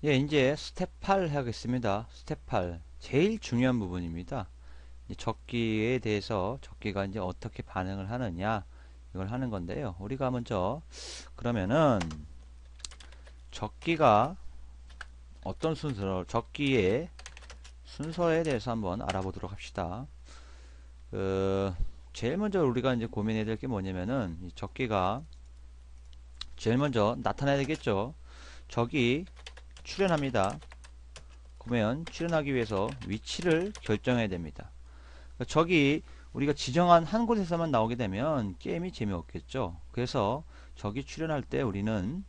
예, 이제 스텝 8 하겠습니다. 스텝 8. 제일 중요한 부분입니다. 이제 적기에 대해서 적기가 이제 어떻게 반응을 하느냐, 이걸 하는 건데요. 우리가 먼저, 그러면은, 적기가 어떤 순서로, 적기의 순서에 대해서 한번 알아보도록 합시다. 그, 제일 먼저 우리가 이제 고민해야 될 게 뭐냐면은, 이 적기가 제일 먼저 나타나야 되겠죠. 적이 출현합니다. 그러면 출현하기 위해서 위치를 결정해야 됩니다. 적이 우리가 지정한 한 곳에서만 나오게 되면 게임이 재미없겠죠. 그래서 적이 출현할 때 우리는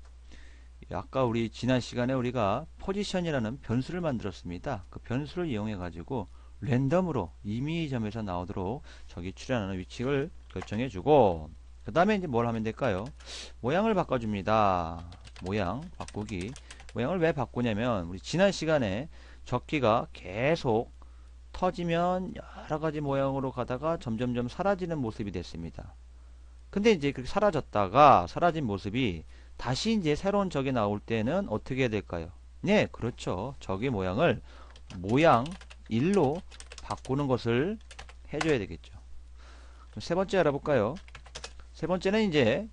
아까 우리 지난 시간에 우리가 포지션이라는 변수를 만들었습니다. 그 변수를 이용해 가지고 랜덤으로 임의점에서 나오도록 적이 출현하는 위치를 결정해 주고, 그 다음에 이제 뭘 하면 될까요? 모양을 바꿔줍니다. 모양 바꾸기. 모양을 왜 바꾸냐면 우리 지난 시간에 적기가 계속 터지면 여러가지 모양으로 가다가 점점점 사라지는 모습이 됐습니다. 근데 이제 그렇게 사라졌다가 사라진 모습이 다시 이제 새로운 적이 나올 때는 어떻게 해야 될까요? 네, 그렇죠. 적의 모양을 모양 1로 바꾸는 것을 해줘야 되겠죠. 그럼 세 번째 알아볼까요? 세 번째는 이제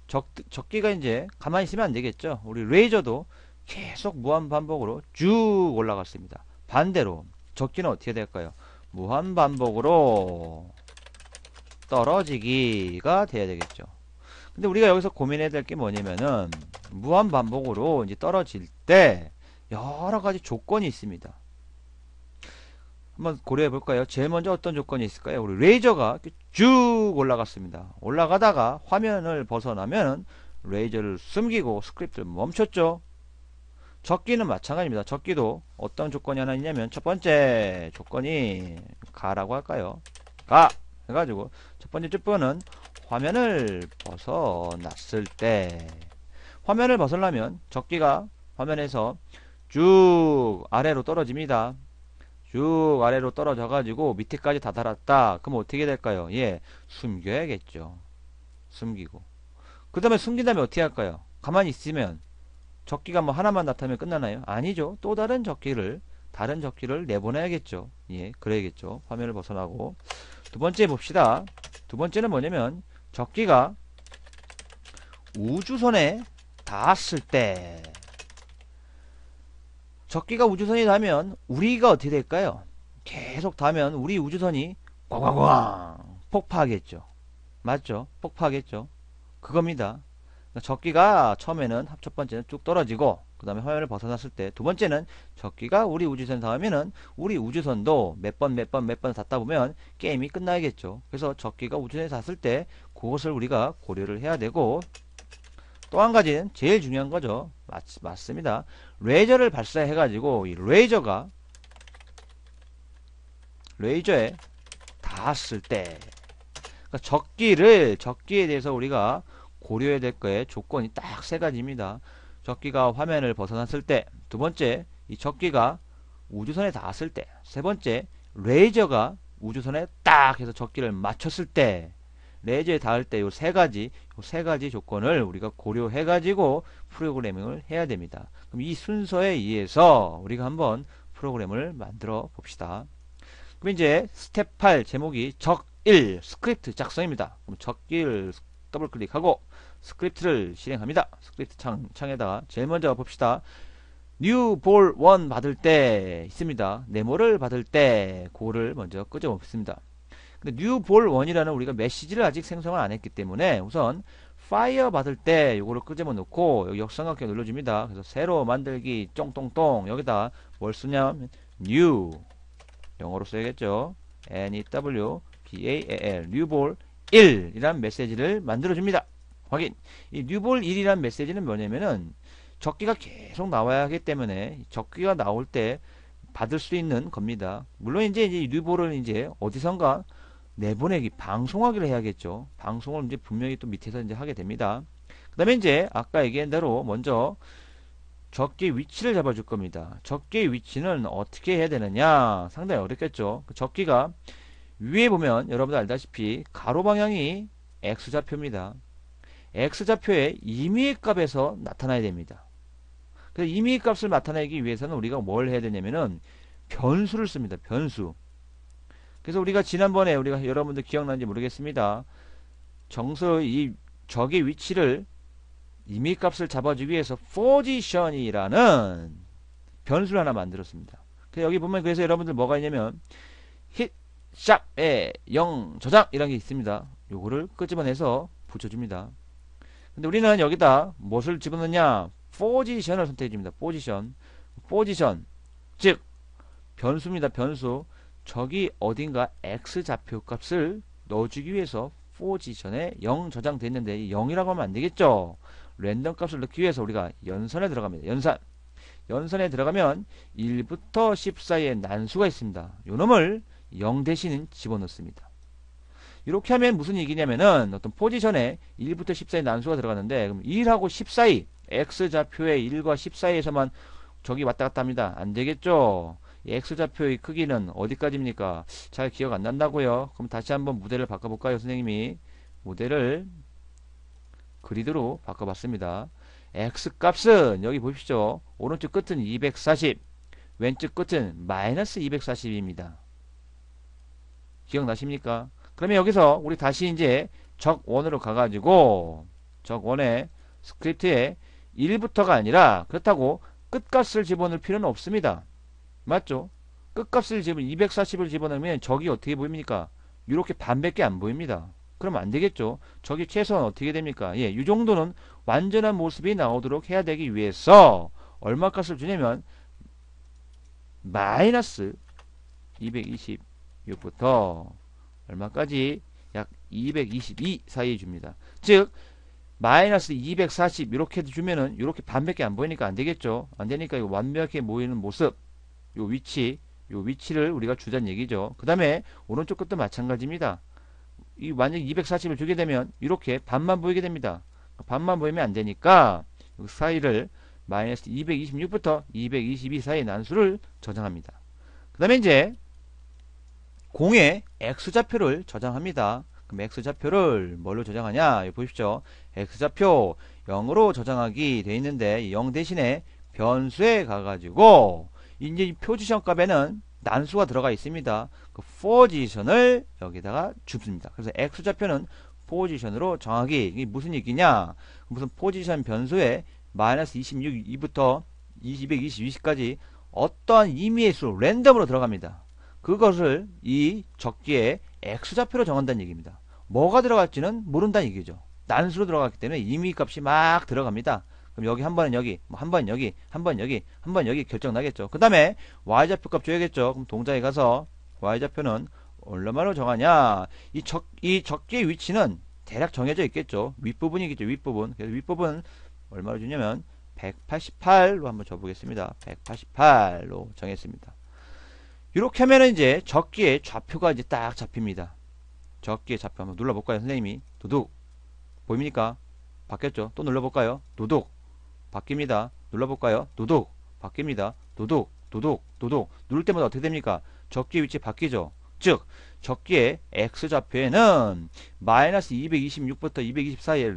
적기가 이제 가만히 있으면 안 되겠죠. 우리 레이저도 계속 무한 반복으로 쭉 올라갔습니다. 반대로 적기는 어떻게 될까요? 무한 반복으로 떨어지기가 돼야 되겠죠. 근데 우리가 여기서 고민해야 될 게 뭐냐면은 무한 반복으로 이제 떨어질 때 여러 가지 조건이 있습니다. 한번 고려해 볼까요? 제일 먼저 어떤 조건이 있을까요? 우리 레이저가 쭉 올라갔습니다. 올라가다가 화면을 벗어나면 레이저를 숨기고 스크립트를 멈췄죠. 적기는 마찬가지입니다. 적기도 어떤 조건이 하나 있냐면 첫 번째 조건이 가라고 할까요? 가 해가지고 첫 번째 조건은 화면을 벗어났을 때, 화면을 벗으려면 적기가 화면에서 쭉 아래로 떨어집니다. 쭉 아래로 떨어져 가지고 밑에까지 다 달았다. 그럼 어떻게 될까요? 예, 숨겨야겠죠. 숨기고 그 다음에 숨긴 다음에 어떻게 할까요? 가만히 있으면 적기가 뭐 하나만 나타나면 끝나나요? 아니죠. 또 다른 적기를 내보내야겠죠. 예, 그래야겠죠. 화면을 벗어나고. 두 번째 봅시다. 두 번째는 뭐냐면 적기가 우주선에 닿았을 때, 적기가 우주선에 닿으면 우리가 어떻게 될까요? 계속 닿으면 우리 우주선이 꽝꽝꽝 폭파하겠죠. 맞죠? 폭파하겠죠. 그겁니다. 적기가 처음에는 첫 번째는 쭉 떨어지고 그 다음에 화면을 벗어났을 때, 두 번째는 적기가 우리 우주선 닿으면은 우리 우주선도 몇 번 닿다 보면 게임이 끝나겠죠. 그래서 적기가 우주선에 닿았을 때 그것을 우리가 고려를 해야 되고, 또 한 가지는 제일 중요한 거죠. 맞습니다. 레이저를 발사해 가지고 이 레이저에 닿았을 때, 그러니까 적기에 대해서 우리가 고려해야 될 거에 조건이 딱 세 가지입니다. 적기가 화면을 벗어났을 때, 두 번째, 이 적기가 우주선에 닿았을 때, 세 번째, 레이저가 우주선에 딱 해서 적기를 맞췄을 때, 레이저에 닿을 때 요 세 가지 조건을 우리가 고려해 가지고 프로그래밍을 해야 됩니다. 그럼 이 순서에 의해서 우리가 한번 프로그램을 만들어 봅시다. 그럼 이제 스텝 8 제목이 적 1 스크립트 작성입니다. 그럼 적기를 더블 클릭하고 스크립트를 실행합니다. 스크립트 창에다가 제일 먼저 봅시다. 뉴 볼 1 받을 때 있습니다. 네모를 받을 때 그거를 먼저 끄져 봅습니다. 근데 뉴 볼 1이라는 우리가 메시지를 아직 생성을 안 했기 때문에 우선 파이어 받을 때 요거를 끄집어 놓고 여기 역삼각형 눌러줍니다. 그래서 새로 만들기 쫑똥똥 여기다 뭘 쓰냐면 new, 영어로 써야겠죠. NEW 뉴볼 1이란 메시지를 만들어줍니다. 확인. 이 뉴볼 1이란 메시지는 뭐냐면은 적기가 계속 나와야 하기 때문에 적기가 나올 때 받을 수 있는 겁니다. 물론 이제 뉴볼을 이제 어디선가 내보내기, 방송하기를 해야겠죠. 방송을 이제 분명히 또 밑에서 이제 하게 됩니다. 그 다음에 이제 아까 얘기한 대로 먼저 적기 위치를 잡아줄 겁니다. 적기 위치는 어떻게 해야 되느냐? 상당히 어렵겠죠. 그 적기가 위에 보면 여러분들 알다시피 가로 방향이 X좌표입니다. X좌표의 임의의 값에서 나타나야 됩니다. 그래서 임의 값을 나타내기 위해서는 우리가 뭘 해야 되냐면은 변수를 씁니다. 변수. 그래서 우리가 지난번에 우리가 여러분들 기억나는지 모르겠습니다. 정서의 적의 위치를 임의 값을 잡아주기 위해서 position이라는 변수를 하나 만들었습니다. 여기 보면 그래서 여러분들 뭐가 있냐면 hit, 샵에 0 저장 이런 게 있습니다. 요거를 끄집어내서 붙여줍니다. 근데 우리는 여기다 무엇을 집어넣냐? position을 선택해 줍니다. position 즉 변수입니다. 변수. 저기 어딘가 x 좌표 값을 넣어주기 위해서 position에 0 저장됐는데 0이라고 하면 안 되겠죠. 랜덤 값을 넣기 위해서 우리가 연산에 들어갑니다. 연산에 들어가면 1부터 10 사이에 난수가 있습니다. 요 놈을 0 대신 집어넣습니다. 이렇게 하면 무슨 얘기냐면은 어떤 포지션에 1부터 10 사이 난수가 들어가는데 그럼 1하고 10 사이 x좌표의 1과 10 사이에서만 저기 왔다 갔다 합니다. 안 되겠죠. x좌표의 크기는 어디까지입니까? 잘 기억 안 난다고요. 그럼 다시 한번 모델을 바꿔볼까요? 선생님이 모델을 그리드로 바꿔봤습니다. x값은 여기 보십시오. 오른쪽 끝은 240 왼쪽 끝은 마이너스 240입니다. 기억나십니까? 그러면 여기서 우리 다시 이제 적1으로 가가지고 적1의 스크립트에 1부터가 아니라 그렇다고 끝값을 집어넣을 필요는 없습니다. 맞죠? 끝값을 240을 집어넣으면 적이 어떻게 보입니까? 이렇게 반밖에 안 보입니다. 그럼 안 되겠죠. 적이 최소한 어떻게 됩니까? 예, 이 정도는 완전한 모습이 나오도록 해야 되기 위해서 얼마 값을 주냐면 마이너스 226부터 얼마까지? 약 222 사이에 줍니다. 즉 마이너스 240 이렇게 주면은 이렇게 반밖에 안 보이니까 안 되겠죠. 안 되니까 이거 완벽하게 모이는 모습 요 위치를 우리가 주자는 얘기죠. 그 다음에 오른쪽 것도 마찬가지입니다. 이 만약 240을 주게 되면 이렇게 반만 보이게 됩니다. 반만 보이면 안 되니까 그 사이를 마이너스 226부터 222 사이 난수를 저장합니다. 그 다음에 이제 공의 x좌표를 저장합니다. 그럼 x좌표를 뭘로 저장하냐? 여기 보십시오. x좌표 0으로 저장하기 돼 있는데 0 대신에 변수에 가가지고 이제 이 포지션 값에는 난수가 들어가 있습니다. 그 포지션을 여기다가 줍습니다. 그래서 x좌표는 포지션으로 정하기. 이게 무슨 얘기냐? 무슨 포지션 변수에 마이너스 2부터 222까지 어떠한 임의의 수 랜덤으로 들어갑니다. 그것을 이 적기에 x좌표로 정한다는 얘기입니다. 뭐가 들어갈지는 모른다는 얘기죠. 난수로 들어갔기 때문에 임의 값이 막 들어갑니다. 그럼 여기 한 번은 여기, 한 번 여기, 한 번 여기, 한 번 여기 결정 나겠죠. 그 다음에 y좌표 값 줘야겠죠. 그럼 동작에 가서 y좌표는 얼마로 정하냐? 이 적기의 위치는 대략 정해져 있겠죠. 윗부분이겠죠. 윗부분. 그래서 윗부분 얼마로 주냐면 188로 한번 줘보겠습니다. 188로 정했습니다. 이렇게 하면은 이제 적기의 좌표가 이제 딱 잡힙니다. 적기의 좌표 한번 눌러볼까요? 선생님이 도둑 보입니까? 바뀌었죠? 또 눌러볼까요? 도둑 바뀝니다. 눌러볼까요? 도둑 바뀝니다. 도둑 누를 때마다 어떻게 됩니까? 적기의 위치 바뀌죠. 즉 적기의 x좌표에는 마이너스 226부터 220 사이에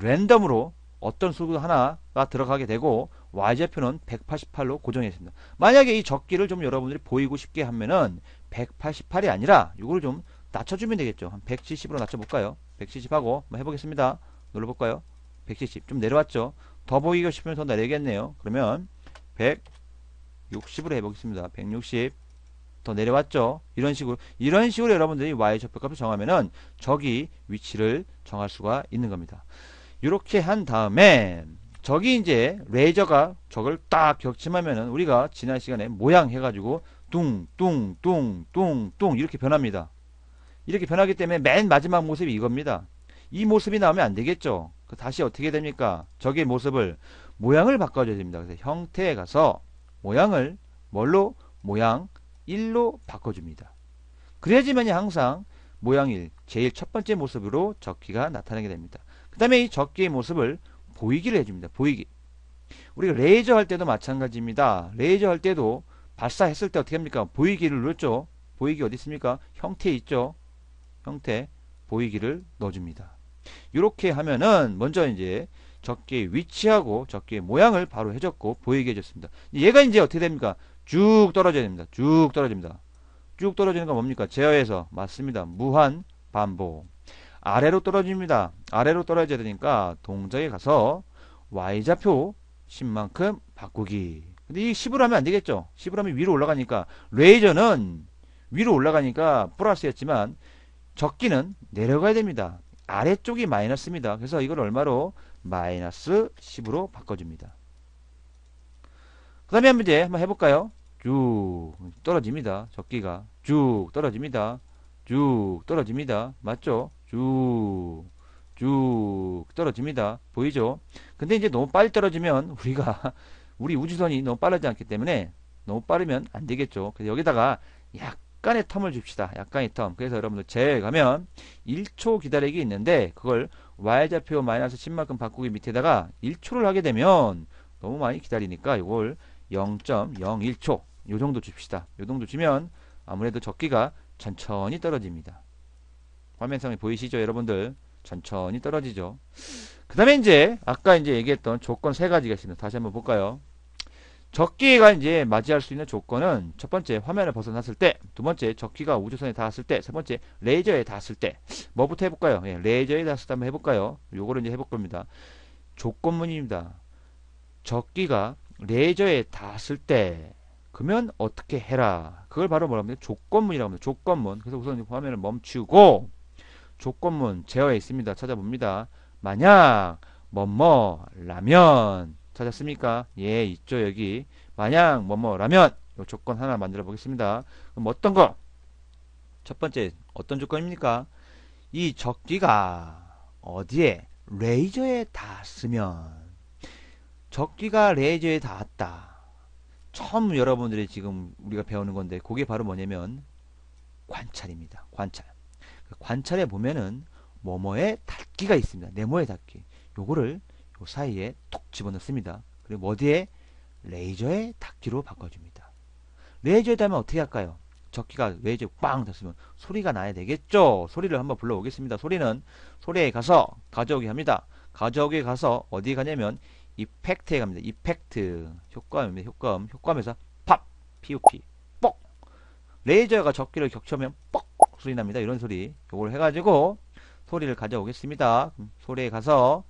랜덤으로 어떤 수 하나가 들어가게 되고 y좌표는 188로 고정했습니다. 만약에 이 적기를 좀 여러분들이 보이고 싶게 하면은 188이 아니라 이걸 좀 낮춰주면 되겠죠. 한 170으로 낮춰볼까요? 170하고 한번 해보겠습니다. 눌러볼까요? 170 좀 내려왔죠. 더 보이고 싶으면 더 내리겠네요. 그러면 160으로 해보겠습니다. 160 더 내려왔죠. 이런 식으로 여러분들이 y좌표 값을 정하면은 적이 위치를 정할 수가 있는 겁니다. 이렇게 한 다음에 적이 이제 레이저가 적을 딱 격침하면은 우리가 지난 시간에 모양 해가지고 뚱뚱뚱뚱뚱 이렇게 변합니다. 이렇게 변하기 때문에 맨 마지막 모습이 이겁니다. 이 모습이 나오면 안 되겠죠. 다시 어떻게 됩니까? 적의 모습을 모양을 바꿔줘야 됩니다. 그래서 형태에 가서 모양을 뭘로? 모양 1로 바꿔줍니다. 그래야지만이 항상 모양 1 제일 첫 번째 모습으로 적기가 나타나게 됩니다. 그 다음에 이 적기의 모습을 보이기를 해줍니다. 보이기. 우리가 레이저 할 때도 마찬가지입니다. 레이저 할 때도 발사했을 때 어떻게 합니까? 보이기를 눌렀죠. 보이기 어디 있습니까? 형태에 있죠. 형태 보이기를 넣어줍니다. 이렇게 하면은 먼저 이제 적기의 위치하고 적기의 모양을 바로 해줬고 보이게 해줬습니다. 얘가 이제 어떻게 됩니까? 쭉 떨어져야 됩니다. 쭉 떨어집니다. 쭉 떨어지는 건 뭡니까? 제어에서 맞습니다. 무한 반복. 아래로 떨어집니다. 아래로 떨어져야 되니까 동작에 가서 y좌표 10만큼 바꾸기. 근데 이 10으로 하면 안 되겠죠? 10으로 하면 위로 올라가니까 레이저는 위로 올라가니까 플러스였지만 적기는 내려가야 됩니다. 아래쪽이 마이너스입니다. 그래서 이걸 얼마로? 마이너스 10으로 바꿔줍니다. 그 다음에 한 문제 한번 해볼까요? 쭉 떨어집니다. 적기가 쭉 떨어집니다. 쭉 떨어집니다. 맞죠? 쭉 떨어집니다. 보이죠? 근데 이제 너무 빨리 떨어지면 우리 우주선이 너무 빠르지 않기 때문에 너무 빠르면 안 되겠죠. 그래서 여기다가 약간의 텀을 줍시다. 약간의 텀. 그래서 여러분들 제에 가면 1초 기다리기 있는데 그걸 y좌표 마이너스 10만큼 바꾸기 밑에다가 1초를 하게 되면 너무 많이 기다리니까 이걸 0.01초 요 정도 줍시다. 요 정도 주면 아무래도 적기가 천천히 떨어집니다. 화면상에 보이시죠, 여러분들? 천천히 떨어지죠. 그 다음에 이제 아까 이제 얘기했던 조건 세 가지가 있습니다. 다시 한번 볼까요? 적기가 이제 맞이할 수 있는 조건은 첫 번째 화면을 벗어났을 때, 두 번째 적기가 우주선에 닿았을 때, 세 번째 레이저에 닿았을 때. 뭐부터 해볼까요? 예, 레이저에 닿았을 때 한번 해볼까요? 요거를 이제 해볼 겁니다. 조건문입니다. 적기가 레이저에 닿았을 때 그러면 어떻게 해라. 그걸 바로 뭐라 합니까? 조건문이라고 합니다. 조건문. 그래서 우선 화면을 멈추고 조건문 제어에 있습니다. 찾아봅니다. 만약 뭐뭐라면 찾았습니까? 예, 있죠. 여기 만약 뭐뭐라면 요 조건 하나 만들어 보겠습니다. 그럼 어떤 거? 첫 번째 어떤 조건입니까? 이 적기가 어디에? 레이저에 닿았으면. 적기가 레이저에 닿았다. 처음 여러분들이 지금 우리가 배우는 건데 그게 바로 뭐냐면 관찰입니다. 관찰. 관찰에 보면은 뭐뭐에 닿기가 있습니다. 네모에 닿기. 요거를 요 사이에 톡 집어넣습니다. 그리고 어디에? 레이저에 닿기로 바꿔줍니다. 레이저에 닿으면 어떻게 할까요? 적기가 레이저에 빵 닿으면 소리가 나야 되겠죠. 소리를 한번 불러오겠습니다. 소리에 가서 가져오게 합니다. 가져오게 가서 어디에 가냐면 이펙트에 갑니다. 이펙트 효과음입니다. 효과음에서 팝 POP 뻑 레이저가 적기를 격추하면 뻑 소리 납니다. 이런 소리 요걸 해가지고 소리를 가져오겠습니다. 소리에 가서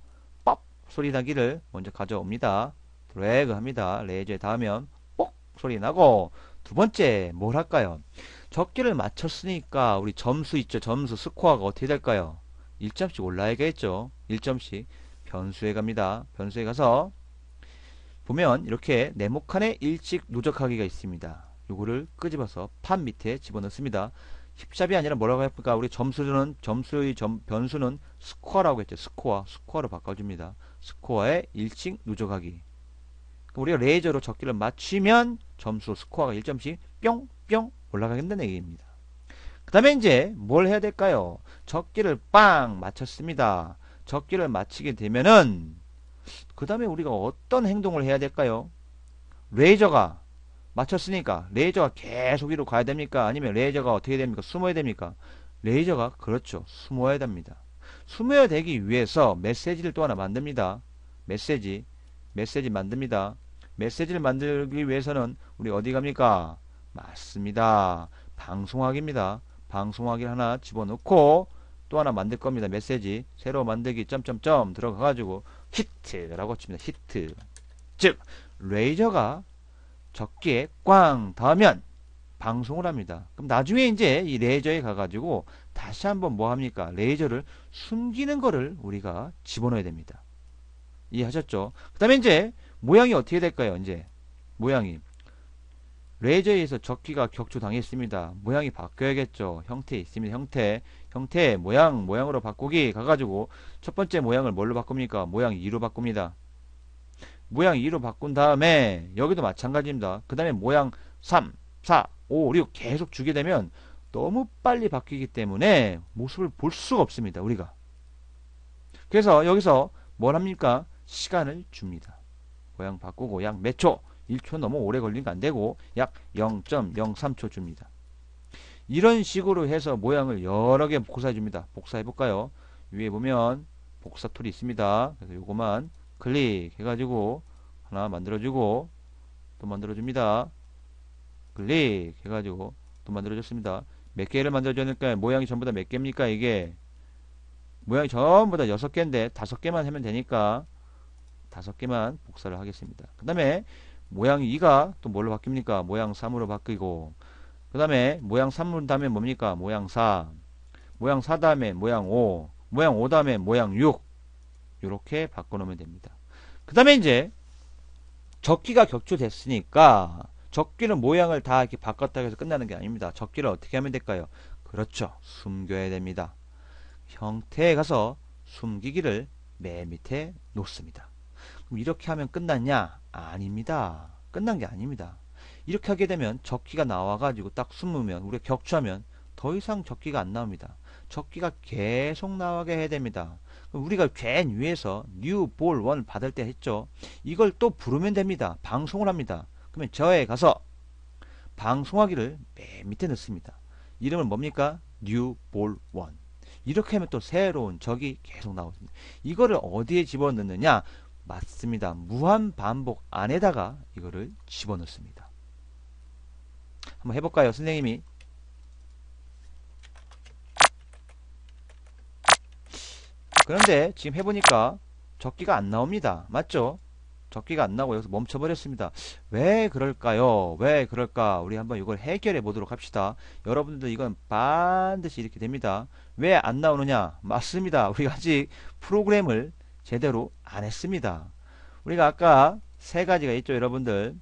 뻑 소리 나기를 먼저 가져옵니다. 드래그 합니다. 레이저에 닿으면 뻑 소리 나고 두 번째 뭘 할까요? 적기를 맞췄으니까 우리 점수 있죠. 점수 스코어가 어떻게 될까요? 1점씩 올라야겠죠. 1점씩 변수에 갑니다. 변수에 가서 보면 이렇게 네모칸에 일찍 누적하기가 있습니다. 요거를 끄집어서 판 밑에 집어넣습니다. 힙샵이 아니라 뭐라고 할까? 우리 변수는 스코어라고 했죠. 스코어로 바꿔줍니다. 스코어에 일찍 누적하기. 우리가 레이저로 적기를 맞추면 점수 스코어가 1점씩 뿅뿅 올라가겠다는 얘기입니다. 그 다음에 이제 뭘 해야 될까요? 적기를 빵 맞췄습니다. 적기를 맞히게 되면은 그 다음에 우리가 어떤 행동을 해야 될까요? 레이저가 맞췄으니까 레이저가 계속 위로 가야 됩니까? 아니면 레이저가 어떻게 됩니까? 숨어야 됩니까? 레이저가 그렇죠. 숨어야 됩니다. 숨어야 되기 위해서 메시지를 또 하나 만듭니다. 메시지 만듭니다. 메시지를 만들기 위해서는 우리 어디 갑니까? 맞습니다. 방송하기입니다. 방송하기를 하나 집어넣고 또 하나 만들 겁니다. 메시지 새로 만들기 점점점 들어가 가지고 히트라고 칩니다. 히트. 즉 레이저가 적기에 꽝 닿으면 방송을 합니다. 그럼 나중에 이제 이 레이저에 가가지고 다시 한번 뭐 합니까? 레이저를 숨기는 거를 우리가 집어넣어야 됩니다. 이해하셨죠? 그 다음에 이제 모양이 어떻게 될까요? 이제 모양이 레이저에 의해서 적기가 격추당했습니다. 모양이 바뀌어야겠죠. 형태에 있습니다. 형태 모양으로 바꾸기 가가지고 첫 번째 모양을 뭘로 바꿉니까? 모양 2로 바꿉니다. 모양 2로 바꾼 다음에 여기도 마찬가지입니다. 그 다음에 모양 3, 4, 5, 6 계속 주게 되면 너무 빨리 바뀌기 때문에 모습을 볼 수가 없습니다. 우리가. 그래서 여기서 뭘 합니까? 시간을 줍니다. 모양 바꾸고 약 몇 초? 1초 너무 오래 걸리니까 안되고 약 0.03초 줍니다. 이런 식으로 해서 모양을 여러 개 복사해 줍니다. 복사해 볼까요? 위에 보면 복사 툴이 있습니다. 그래서 요거만 클릭해가지고 하나 만들어주고 또 만들어줍니다. 클릭해가지고 또 만들어줬습니다. 몇 개를 만들어줬으니까 모양이 전부 다 몇 개입니까? 이게 모양이 전부 다 6개인데 5개만 하면 되니까 5개만 복사를 하겠습니다. 그 다음에 모양 2가 또 뭘로 바뀝니까? 모양 3으로 바뀌고 그 다음에 모양 3 다음에 뭡니까? 모양 4 모양 4 다음에 모양 5 모양 5 다음에 모양 6 이렇게 바꿔놓으면 됩니다. 그 다음에 이제 적기가 격추됐으니까 적기는 모양을 다 이렇게 바꿨다고 해서 끝나는 게 아닙니다. 적기를 어떻게 하면 될까요? 그렇죠. 숨겨야 됩니다. 형태에 가서 숨기기를 맨 밑에 놓습니다. 그럼 이렇게 하면 끝났냐? 아닙니다. 끝난 게 아닙니다. 이렇게 하게 되면 적기가 나와가지고 딱 숨으면 우리가 격추하면 더 이상 적기가 안 나옵니다. 적기가 계속 나오게 해야 됩니다. 그럼 우리가 괜 위에서 new ball 1 받을 때 했죠. 이걸 또 부르면 됩니다. 방송을 합니다. 그러면 저에 가서 방송하기를 맨 밑에 넣습니다. 이름은 뭡니까? new ball 1 이렇게 하면 또 새로운 적이 계속 나오습니다. 이거를 어디에 집어넣느냐? 맞습니다. 무한 반복 안에다가 이거를 집어넣습니다. 한번 해볼까요? 선생님이 그런데 지금 해보니까 적기가 안 나옵니다. 맞죠? 적기가 안 나오고 여기서 멈춰버렸습니다. 왜 그럴까요? 왜 그럴까? 우리 한번 이걸 해결해 보도록 합시다. 여러분들도 이건 반드시 이렇게 됩니다. 왜 안 나오느냐? 맞습니다. 우리가 아직 프로그램을 제대로 안 했습니다. 우리가 아까 세 가지가 있죠, 여러분들.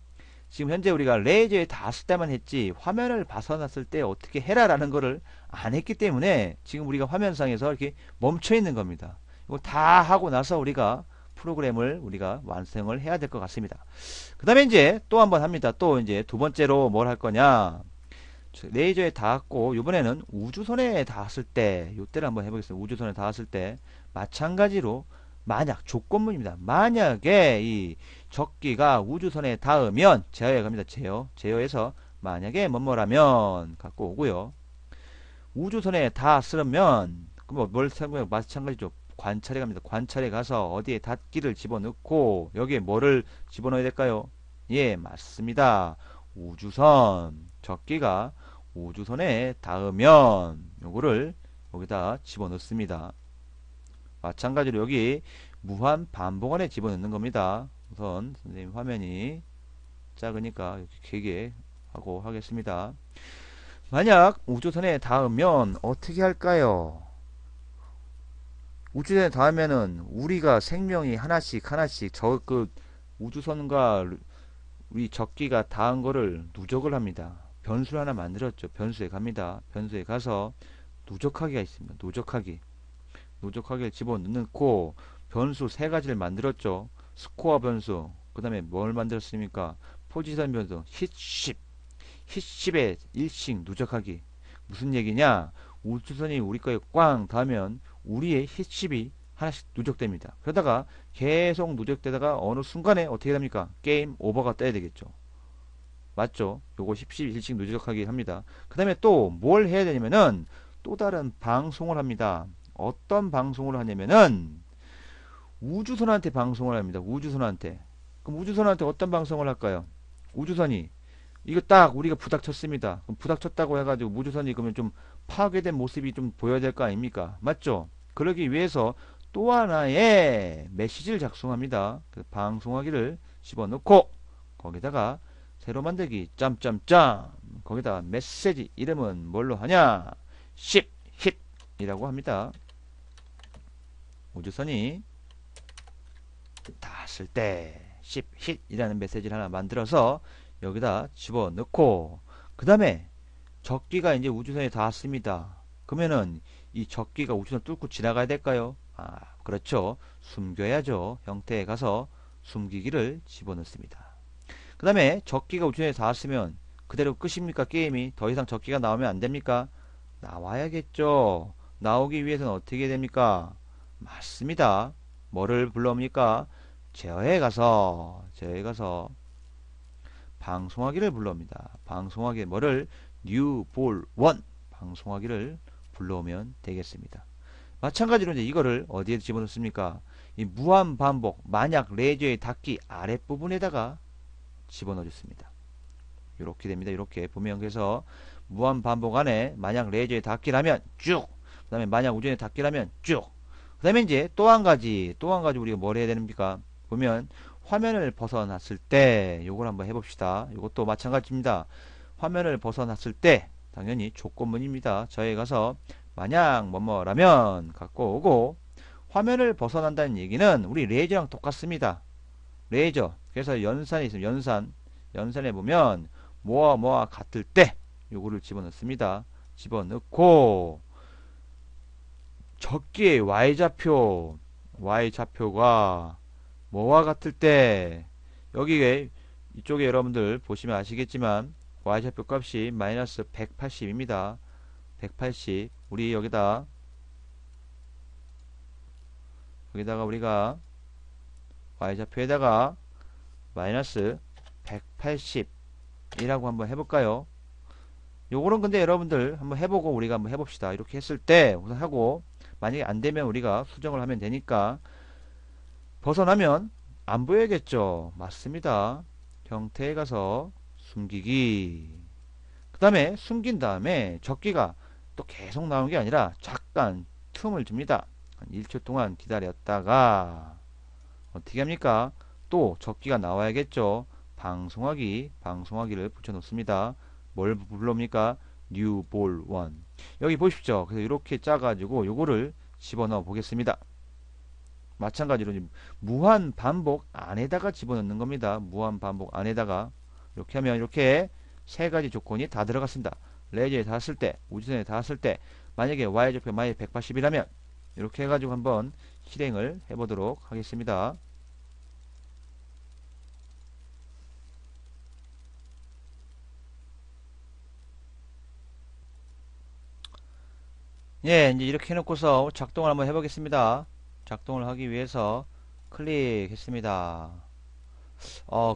지금 현재 우리가 레이저에 닿았을 때만 했지 화면을 벗어났을 때 어떻게 해라라는 거를 안 했기 때문에 지금 우리가 화면상에서 이렇게 멈춰 있는 겁니다. 이거 다 하고 나서 우리가 프로그램을 우리가 완성을 해야 될 것 같습니다. 그 다음에 이제 또 한번 합니다. 또 이제 두 번째로 뭘 할 거냐? 레이저에 닿았고 이번에는 우주선에 닿았을 때 이때를 한번 해보겠습니다. 우주선에 닿았을 때 마찬가지로 만약 조건문입니다. 만약에 이 적기가 우주선에 닿으면 제어에 갑니다. 제어에서 만약에 뭐뭐라면 갖고 오고요. 우주선에 닿았으면 그럼 뭘 생각해요? 마찬가지죠. 관찰에 갑니다. 관찰에 가서 어디에 닿기를 집어넣고 여기에 뭐를 집어넣어야 될까요? 예, 맞습니다. 우주선. 적기가 우주선에 닿으면 요거를 여기다 집어넣습니다. 마찬가지로 여기 무한 반복 안에 집어넣는 겁니다. 우선 선생님 화면이 작으니까 이렇게 길게 하고 하겠습니다. 만약 우주선에 닿으면 어떻게 할까요? 우주선에 닿으면은 우리가 생명이 하나씩 저 그 우주선과 우리 적기가 닿은 거를 누적을 합니다. 변수를 하나 만들었죠. 변수에 갑니다. 변수에 가서 누적하기가 있습니다. 누적하기를 집어넣고 변수 세 가지를 만들었죠. 스코어 변수, 그 다음에 뭘 만들었습니까? 포지션 변수, 힛10에 1씩 누적하기. 무슨 얘기냐? 우주선이 우리 거에 꽝 닿으면 우리의 힛10이 하나씩 누적됩니다. 그러다가 계속 누적되다가 어느 순간에 어떻게 됩니까? 게임 오버가 떠야 되겠죠. 맞죠? 요거 10씩 1씩 누적하기 합니다. 그 다음에 또 뭘 해야 되냐면은 또 다른 방송을 합니다. 어떤 방송을 하냐면은 우주선한테 방송을 합니다. 우주선한테. 그럼 우주선한테 어떤 방송을 할까요? 우주선이 이거 딱 우리가 부닥쳤습니다. 그럼 부닥쳤다고 해가지고 우주선이 그러면 좀 파괴된 모습이 좀 보여야 될 거 아닙니까? 맞죠? 그러기 위해서 또 하나의 메시지를 작성합니다. 그 방송하기를 집어넣고 거기다가 새로 만들기 짬짬짬 거기다 메시지 이름은 뭘로 하냐? 10 hit이라고 합니다. 우주선이 닿았을 때 10 hit이라는 메시지를 하나 만들어서 여기다 집어넣고 그 다음에 적기가 이제 우주선에 닿았습니다. 그러면은 이 적기가 우주선 뚫고 지나가야 될까요? 그렇죠. 숨겨야죠. 형태에 가서 숨기기를 집어넣습니다. 그 다음에 적기가 우주선에 닿았으면 그대로 끝입니까? 게임이 더 이상 적기가 나오면 안 됩니까? 나와야겠죠. 나오기 위해서는 어떻게 됩니까? 맞습니다. 뭐를 불러옵니까? 제어에 가서 방송하기를 불러옵니다. 방송하기 뭐를? new ball 1 방송하기를 불러오면 되겠습니다. 마찬가지로 이제 이거를 어디에 집어넣습니까? 이 무한 반복 만약 레이저의 닫기 아랫부분에다가 집어넣어 줬습니다. 이렇게 됩니다. 이렇게 보면 그래서 무한 반복 안에 만약 레이저의 닫기라면 쭉, 그 다음에 만약 우전의 닫기라면 쭉, 그 다음에 이제 또 한 가지 우리가 뭘 해야 됩니까? 보면 화면을 벗어났을 때 요걸 한번 해봅시다. 이것도 마찬가지입니다. 화면을 벗어났을 때 당연히 조건문입니다. 저에 가서 만약 뭐뭐라면 갖고 오고, 화면을 벗어난다는 얘기는 우리 레이저랑 똑같습니다. 레이저. 그래서 연산이 있으면 연산에 보면 뭐와 같을 때 요거를 집어넣습니다. 집어넣고 적기의 y좌표가 뭐와 같을 때, 여기에 이쪽에 여러분들 보시면 아시겠지만 y좌표 값이 마이너스 180입니다. 180. 우리 여기다가 우리가 y좌표에다가 마이너스 180이라고 한번 해볼까요? 요거는 근데 여러분들 한번 해보고 우리가 한번 해봅시다. 이렇게 했을 때 우선 하고, 만약에 안되면 우리가 수정을 하면 되니까, 벗어나면 안 보여야겠죠. 맞습니다. 형태에 가서 숨기기. 그 다음에 숨긴 다음에 적기가 또 계속 나오는 게 아니라 잠깐 틈을 줍니다. 한 1초 동안 기다렸다가 어떻게 합니까? 또 적기가 나와야겠죠. 방송하기를 붙여 놓습니다. 뭘 불러옵니까? new ball 1. 여기 보십시오. 그래서 이렇게 짜가지고 요거를 집어넣어 보겠습니다. 마찬가지로 무한 반복 안에다가 집어넣는 겁니다. 무한 반복 안에다가 이렇게 하면 이렇게 세 가지 조건이 다 들어갔습니다. 레이저에 닿았을 때, 우주선에 닿았을 때, 만약에 y좌표 마이너스 180이라면 이렇게 해가지고 한번 실행을 해보도록 하겠습니다. 예, 이제 이렇게 해놓고서 작동을 한번 해보겠습니다. 작동을 하기 위해서 클릭했습니다.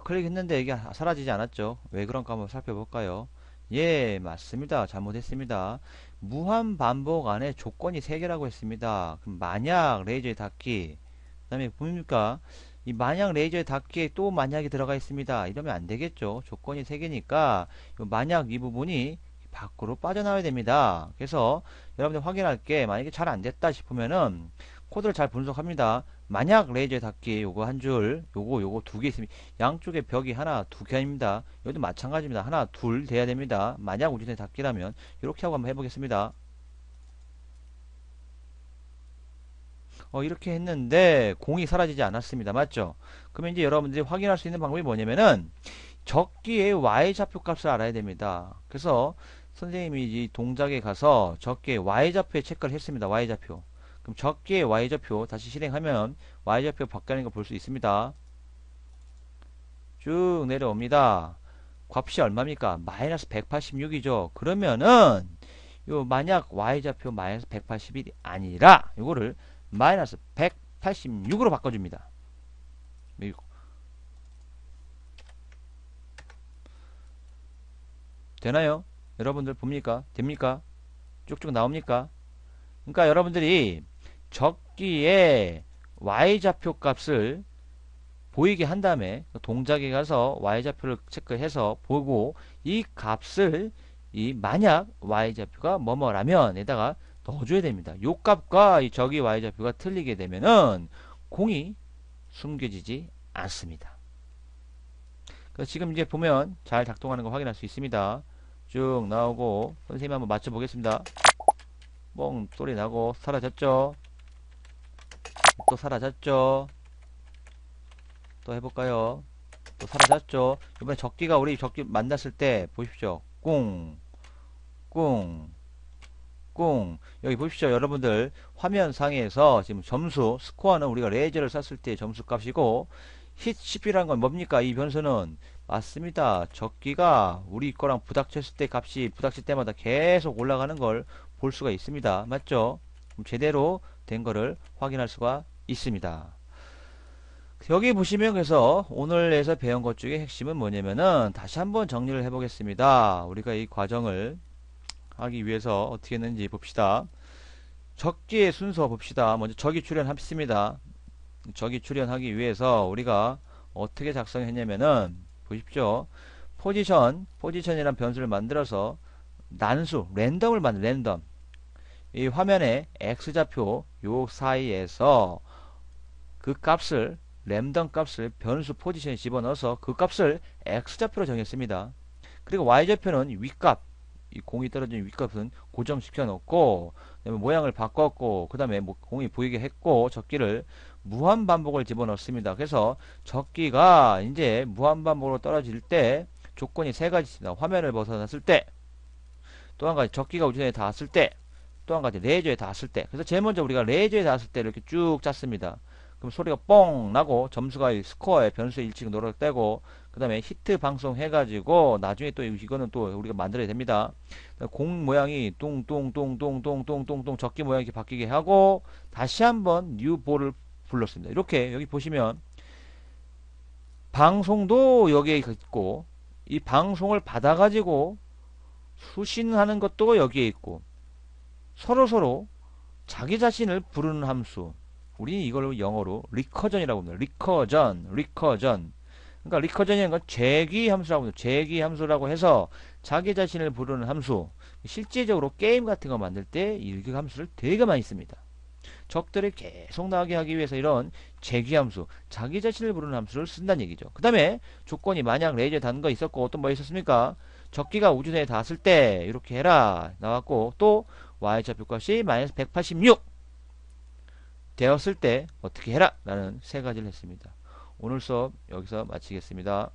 클릭했는데 이게 사라지지 않았죠? 왜 그런가 한번 살펴볼까요? 예, 맞습니다. 잘못했습니다. 무한 반복 안에 조건이 3개라고 했습니다. 그럼 만약 레이저에 닿기, 그 다음에 보입니까? 이 만약 레이저에 닿기에 또 만약이 들어가 있습니다. 이러면 안 되겠죠. 조건이 3개니까 만약 이 부분이 밖으로 빠져나와야 됩니다. 그래서 여러분들 확인할 게, 만약에 잘 안 됐다 싶으면은 코드를 잘 분석합니다. 만약 레이저에 닿기 요거 한 줄, 요거 2개 있으면 양쪽에 벽이 하나, 2개입니다. 여기도 마찬가지입니다. 하나, 둘 돼야 됩니다. 만약 우주선에 닿기라면 이렇게 하고 한번 해보겠습니다. 이렇게 했는데 공이 사라지지 않았습니다. 맞죠? 그러면 이제 여러분들이 확인할 수 있는 방법이 뭐냐면은 적기의 y좌표 값을 알아야 됩니다. 그래서 선생님이 이 동작에 가서 적기의 y좌표에 체크를 했습니다. y좌표. 그럼 적기의 y좌표 다시 실행하면 y좌표 바뀌는 거 볼 수 있습니다. 쭉 내려옵니다. 값이 얼마입니까? 마이너스 186이죠. 그러면은 요 만약 y좌표 마이너스 181이 아니라 요거를 마이너스 186으로 바꿔줍니다. 되나요? 여러분들 봅니까? 됩니까? 쭉쭉 나옵니까? 그러니까 여러분들이 적기에 y좌표 값을 보이게 한 다음에 동작에 가서 y좌표를 체크해서 보고, 이 값을 이 만약 y좌표가 뭐뭐라면 에다가 넣어줘야 됩니다. 요 값과 이 적이 y좌표가 틀리게 되면은 공이 숨겨지지 않습니다. 그래서 지금 이제 보면 잘 작동하는 거 확인할 수 있습니다. 쭉 나오고 선생님 한번 맞춰 보겠습니다. 뻥 소리 나고 사라졌죠? 또 사라졌죠? 또 해볼까요? 또 사라졌죠? 이번에 적기가 우리 적기 만났을 때 보십시오. 꿍, 꿍, 꿍. 여기 보십시오. 여러분들 화면 상에서 지금 점수, 스코어는 우리가 레이저를 쐈을 때 점수 값이고, 힛 CP라는 건 뭡니까? 이 변수는 맞습니다. 적기가 우리 거랑 부닥쳤을 때 값이 부닥칠 때마다 계속 올라가는 걸 볼 수가 있습니다. 맞죠? 제대로 된 거를 확인할 수가 있습니다. 여기 보시면 그래서 오늘에서 배운 것 중에 핵심은 뭐냐면은 다시 한번 정리를 해보겠습니다. 우리가 이 과정을 하기 위해서 어떻게 했는지 봅시다. 적기의 순서 봅시다. 먼저 적이 출현했습니다. 저기 출현하기 위해서 우리가 어떻게 작성했냐면은 보십시오. 포지션이란 변수를 만들어서 난수, 랜덤을 만든 랜덤. 이 화면에 X좌표 요 사이에서 그 값을 랜덤 값을 변수 포지션에 집어넣어서 그 값을 X좌표로 정했습니다. 그리고 Y좌표는 윗값, 이 공이 떨어진 윗값은 고정시켜 놓고 그다음에 모양을 바꿨고 그 다음에 공이 보이게 했고 적기를 무한반복을 집어넣습니다. 그래서 적기가 이제 무한반복으로 떨어질 때 조건이 세 가지 있습니다. 화면을 벗어났을 때, 또 한 가지 적기가 우주선에 닿았을 때, 또 한 가지 레이저에 닿았을 때. 그래서 제일 먼저 우리가 레이저에 닿았을 때 이렇게 쭉 짰습니다. 그럼 소리가 뻥 나고 점수가 스코어에 변수의 일치가 노력되고 그 다음에 히트 방송해가지고 나중에 또 이거는 또 우리가 만들어야 됩니다. 공 모양이 뚱뚱뚱뚱뚱뚱뚱뚱 적기 모양이 바뀌게 하고 다시 한번 뉴볼을 불렀습니다. 이렇게 여기 보시면 방송도 여기에 있고 이 방송을 받아가지고 수신하는 것도 여기에 있고 서로 자기 자신을 부르는 함수. 우리는 이걸 영어로 리커전이라고 합니다. 리커전. 그러니까 리커전이라는 건 재귀 함수라고 합니다. 재귀 함수라고 해서 자기 자신을 부르는 함수. 실제적으로 게임 같은 거 만들 때 이 함수를 되게 많이 씁니다. 적들을 계속 나가게 하기 위해서 이런 재귀 함수, 자기 자신을 부르는 함수를 쓴다는 얘기죠. 그 다음에 조건이 만약 레이저에 닿는 거 있었고 또 뭐 있었습니까? 적기가 우주선에 닿았을 때 이렇게 해라 나왔고 또 y좌표 값이 마이너스 186 되었을 때 어떻게 해라 라는 세 가지를 했습니다. 오늘 수업 여기서 마치겠습니다.